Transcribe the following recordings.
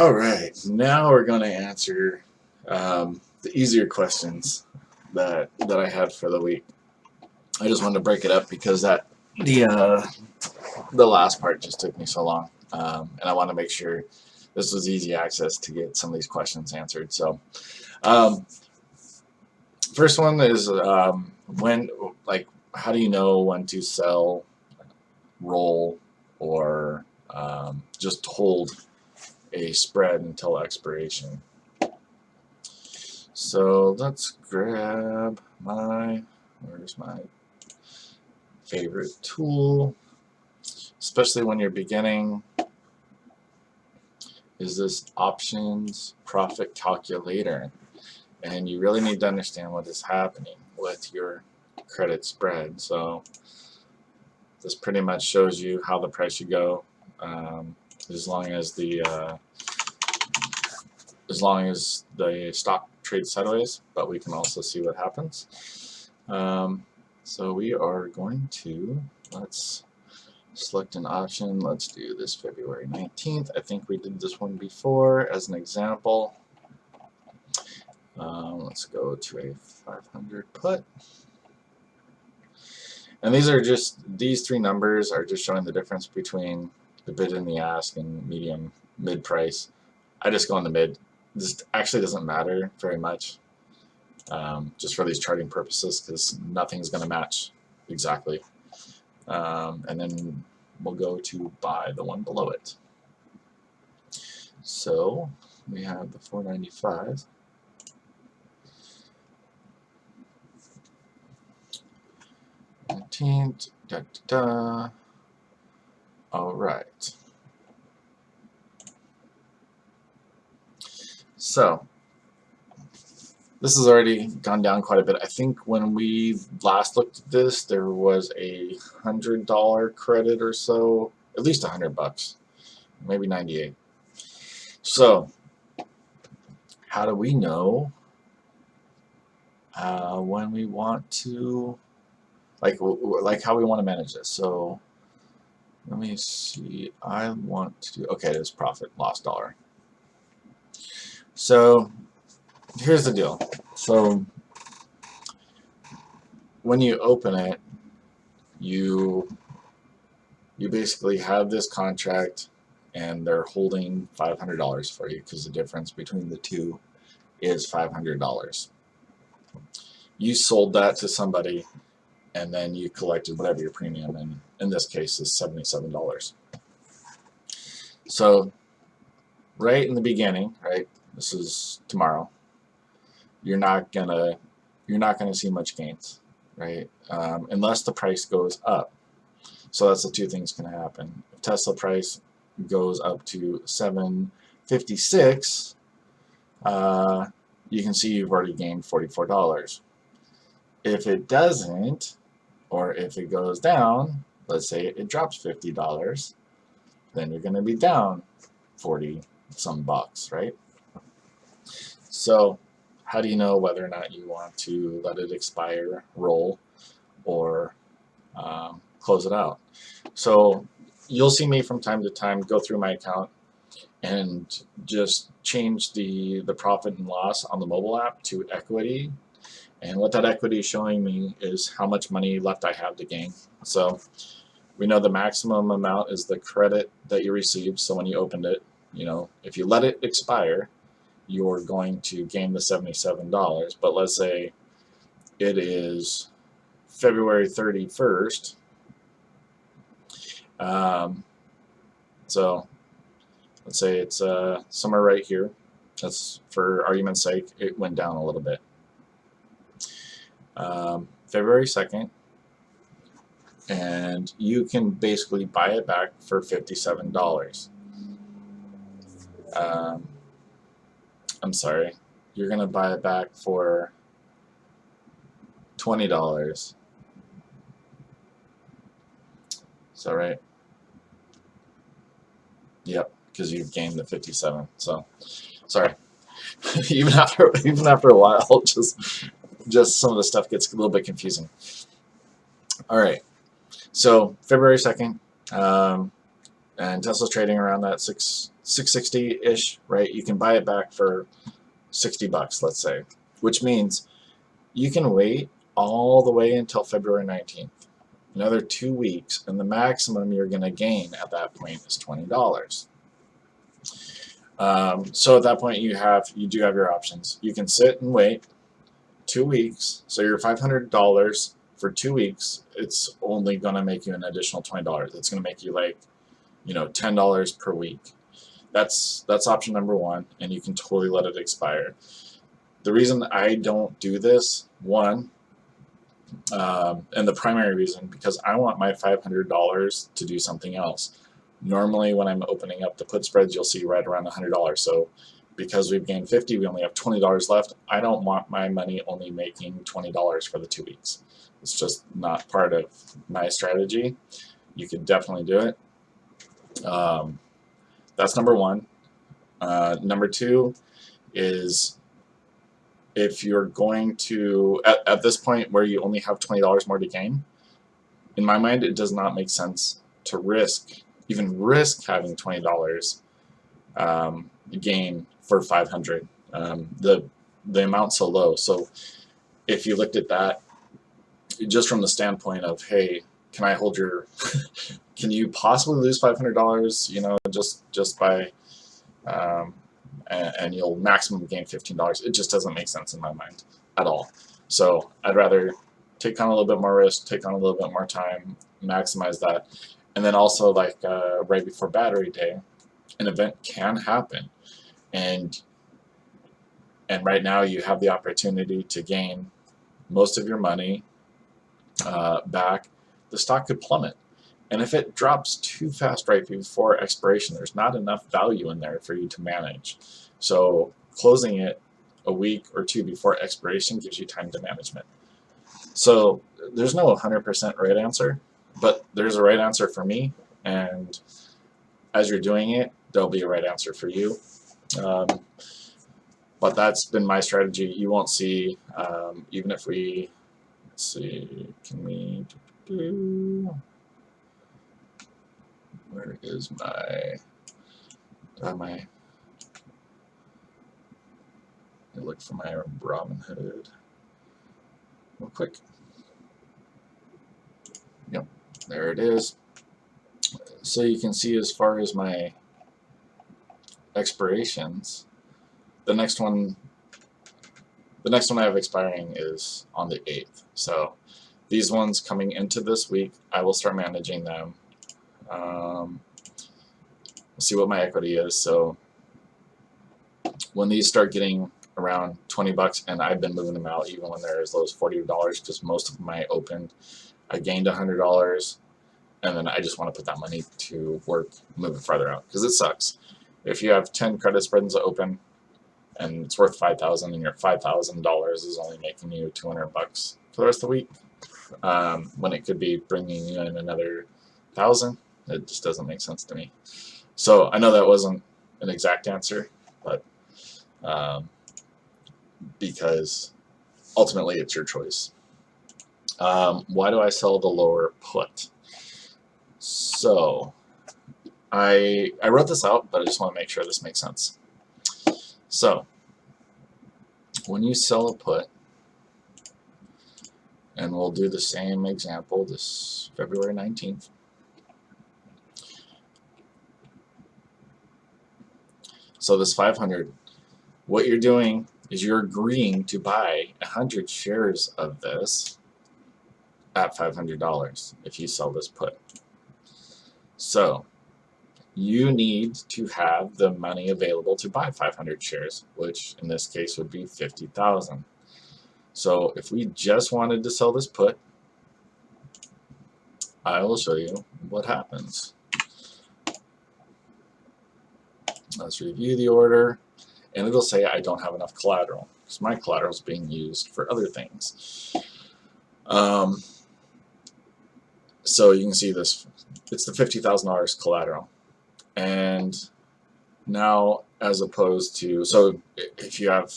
All right, now we're going to answer the easier questions that I had for the week. I just wanted to break it up because the last part just took me so long, and I want to make sure this was easy access to get some of these questions answered. So, um, first one is when, like, how do you know when to sell, roll, or just hold a spread until expiration? So let's grab where's my favorite tool, especially when you're beginning, is this options profit calculator. And you really need to understand what is happening with your credit spread. So this pretty much shows you how the price should go, as long as the stock trades sideways, but we can also see what happens. So we are going to, let's select an option. Let's do this February 19th. I think we did this one before as an example. Let's go to a 500 put. And these three numbers are just showing the difference between the bid and the ask and medium, mid price. I just go on the mid. This actually doesn't matter very much, just for these charting purposes, because nothing's going to match exactly. And then we'll go to buy the one below it. So we have the 495. All right. So this has already gone down quite a bit. I think when we last looked at this, there was a $100 credit or so, at least $100, maybe 98. So how do we know when we want to, like how we want to manage this? So let me see. I want to do, okay, this profit loss dollar. So here's the deal. So when you open it, you basically have this contract, and they're holding $500 for you because the difference between the two is $500. You sold that to somebody, and then you collected whatever your premium, and in this case is $77. So right in the beginning, right, this is tomorrow, you're not gonna see much gains, right, unless the price goes up. So that's the two things can happen. If Tesla price goes up to 756, you can see you've already gained $44. If it doesn't, or if it goes down, let's say it drops $50, then you're going to be down 40 some bucks, right? So how do you know whether or not you want to let it expire, roll, or close it out? So you'll see me from time to time go through my account and just change the profit and loss on the mobile app to equity. And what that equity is showing me is how much money left I have to gain. So we know the maximum amount is the credit that you received. So when you opened it, you know, if you let it expire, you're going to gain the $77. But let's say it is February 31st. So let's say it's somewhere right here. That's, for argument's sake, it went down a little bit. February 2nd, and you can basically buy it back for $57. I'm sorry, you're gonna buy it back for $20. Is that right? Yep, because you've gained the 57. So sorry. even after a while, just some of the stuff gets a little bit confusing. All right. So February 2nd, and Tesla's trading around that 660-ish, right? You can buy it back for $60, let's say, which means you can wait all the way until February 19th, another 2 weeks, and the maximum you're going to gain at that point is $20. So at that point you do have your options. You can sit and wait 2 weeks, so your $500 for 2 weeks, it's only going to make you an additional $20. It's going to make you like, $10 per week. That's option number one, and you can totally let it expire. The reason I don't do this, one, and the primary reason, because I want my $500 to do something else. Normally when I'm opening up the put spreads, you'll see right around $100. So because we've gained 50, we only have $20 left. I don't want my money only making $20 for the 2 weeks. It's just not part of my strategy. You could definitely do it. That's number one. Number two is, if you're going to, at this point where you only have $20 more to gain, in my mind it does not make sense to even risk having $20 gain for 500. The amount's so low. So if you looked at that just from the standpoint of, hey, can I hold your can you possibly lose $500, just by and you'll maximum gain $15. It just doesn't make sense in my mind at all. So I'd rather take on a little bit more risk, take on a little bit more time, maximize that. And then also, like right before battery day, an event can happen, and right now you have the opportunity to gain most of your money back. The stock could plummet, and if it drops too fast right before expiration, there's not enough value in there for you to manage. So closing it a week or two before expiration gives you time to management. So there's no 100% right answer, but there's a right answer for me, and as you're doing it, there'll be a right answer for you. But that's been my strategy. You won't see, even if we, let's see, can we do, where is my, let me look for my Robinhood real quick. Yep, there it is. So you can see, as far as my expirations, the next one I have expiring is on the 8th. So these ones coming into this week, I will start managing them. We'll see what my equity is. So when these start getting around $20, and I've been moving them out even when they're as low as $40, because most of them I opened, I gained $100, and then I just want to put that money to work, move it farther out, because it sucks. If you have 10 credit spreads open and it's worth $5,000, and your $5,000 is only making you $200 for the rest of the week, when it could be bringing you in another $1,000, it just doesn't make sense to me. So I know that wasn't an exact answer, but because ultimately it's your choice. Why do I sell the lower put? So I wrote this out, but I just want to make sure this makes sense. So when you sell a put, and we'll do the same example this February 19th. So this 500, what you're doing is you're agreeing to buy 100 shares of this at $500 if you sell this put. So you need to have the money available to buy 500 shares, which in this case would be $50,000. So if we just wanted to sell this put, I will show you what happens. Let's review the order, and it'll say I don't have enough collateral because my collateral is being used for other things. So you can see this, it's the $50,000 collateral. And now, as opposed to, so if you have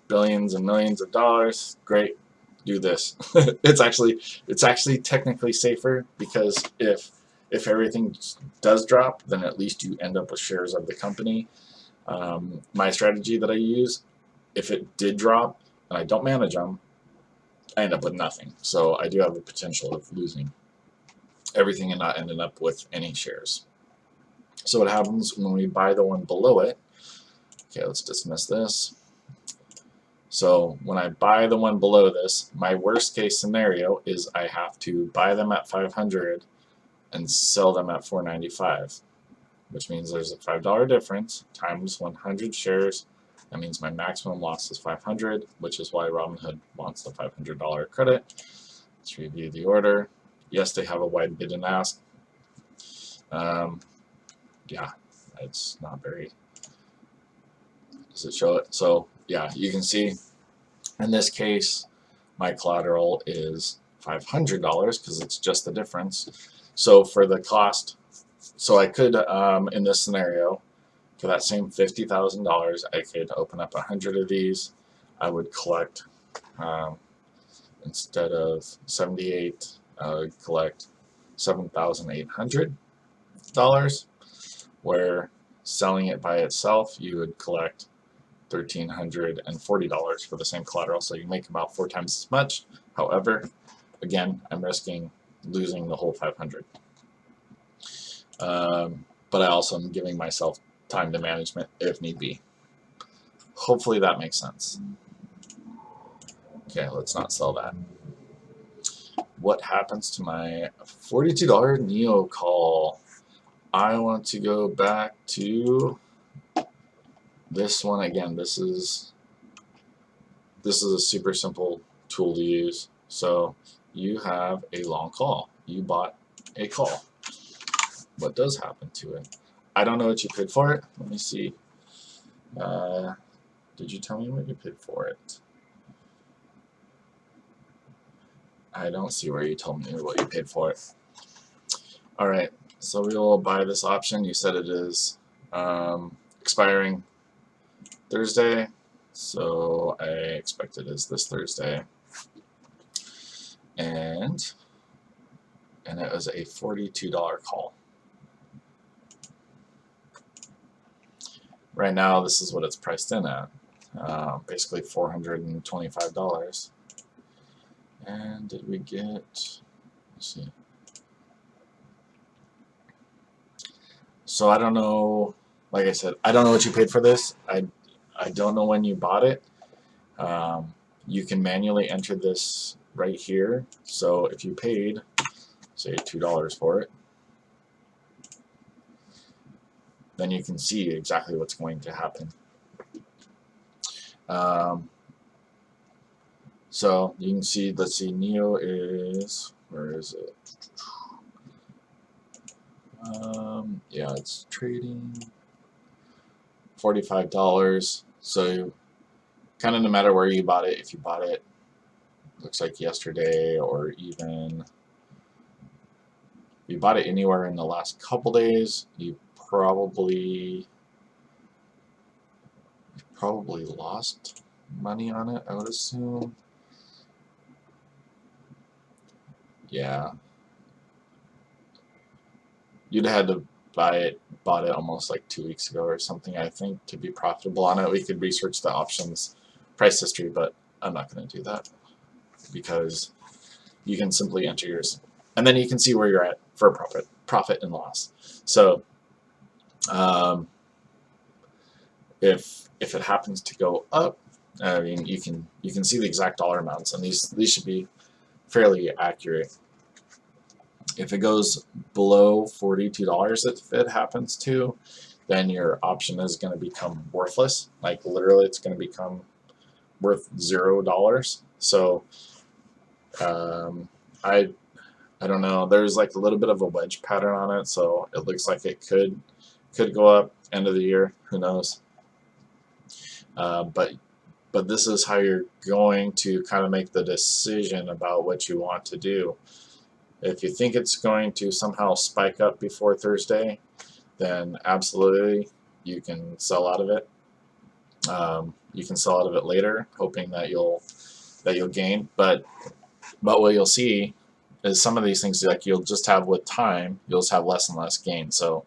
billions and millions of dollars, great, do this. It's actually technically safer, because if If everything does drop, then at least you end up with shares of the company. My strategy that I use, if it did drop and I don't manage them, I end up with nothing. So I do have the potential of losing everything and not ending up with any shares. So what happens when we buy the one below it? Okay, let's dismiss this. So when I buy the one below this, my worst case scenario is I have to buy them at 500 and sell them at 495, which means there's a $5 difference times 100 shares. That means my maximum loss is 500, which is why Robinhood wants the $500 credit. Let's review the order. Yes, they have a wide bid and ask. Yeah, it's not very. Does it show it? So yeah, you can see in this case, my collateral is $500 because it's just the difference. So for the cost, so I could, in this scenario, for that same $50,000, I could open up 100 of these. I would collect, instead of 78, I would collect $7,800, where selling it by itself, you would collect $1,340 for the same collateral, so you make about 4 times as much. However, again, I'm risking losing the whole 500. But I also am giving myself time to management if need be. Hopefully that makes sense. Okay, let's not sell that. What happens to my $42 NEO call? I want to go back to this one again. This is a super simple tool to use. So you have a long call. You bought a call. What does happen to it? I don't know what you paid for it. Let me see. Did you tell me what you paid for it? I don't see where you told me what you paid for it. Alright, so we will buy this option. You said it is expiring Thursday, so I expect it is this Thursday. And it was a $42 call. Right now, this is what it's priced in at, basically $425. And did we get? Let's see. So I don't know. Like I said, I don't know what you paid for this. I don't know when you bought it. You can manually enter this right here. So if you paid, say $2 for it, then you can see exactly what's going to happen. So you can see, let's see, NEO is, where is it? Yeah, it's trading $45. So kind of no matter where you bought it, if you bought it, looks like yesterday, or even if you bought it anywhere in the last couple days, you probably lost money on it, I would assume. Yeah, you'd had to bought it almost like 2 weeks ago or something, I think, to be profitable on it. We could research the options price history, but I'm not going to do that because you can simply enter yours, and then you can see where you're at for profit and loss. So if it happens to go up, I mean, you can see the exact dollar amounts, and these should be fairly accurate. If it goes below $42, if it happens to, then your option is going to become worthless. Like literally, it's going to become worth $0. So I don't know. There's like a little bit of a wedge pattern on it, so it looks like it could go up end of the year. Who knows? But this is how you're going to kind of make the decision about what you want to do. If you think it's going to somehow spike up before Thursday, then absolutely you can sell out of it. You can sell out of it later, hoping that you'll gain. But what you'll see is some of these things like you'll just have with time, you'll just have less and less gain. So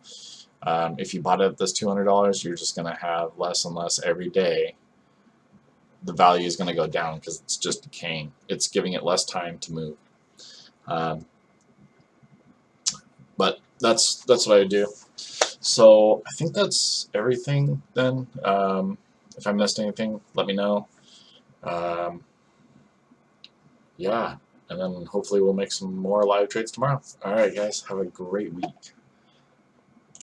if you bought it at this $200, you're just going to have less and less every day. The value is going to go down because it's just decaying. It's giving it less time to move. But that's what I do. So I think that's everything then. If I missed anything, let me know. Yeah, and then hopefully we'll make some more live trades tomorrow. All right, guys, have a great week.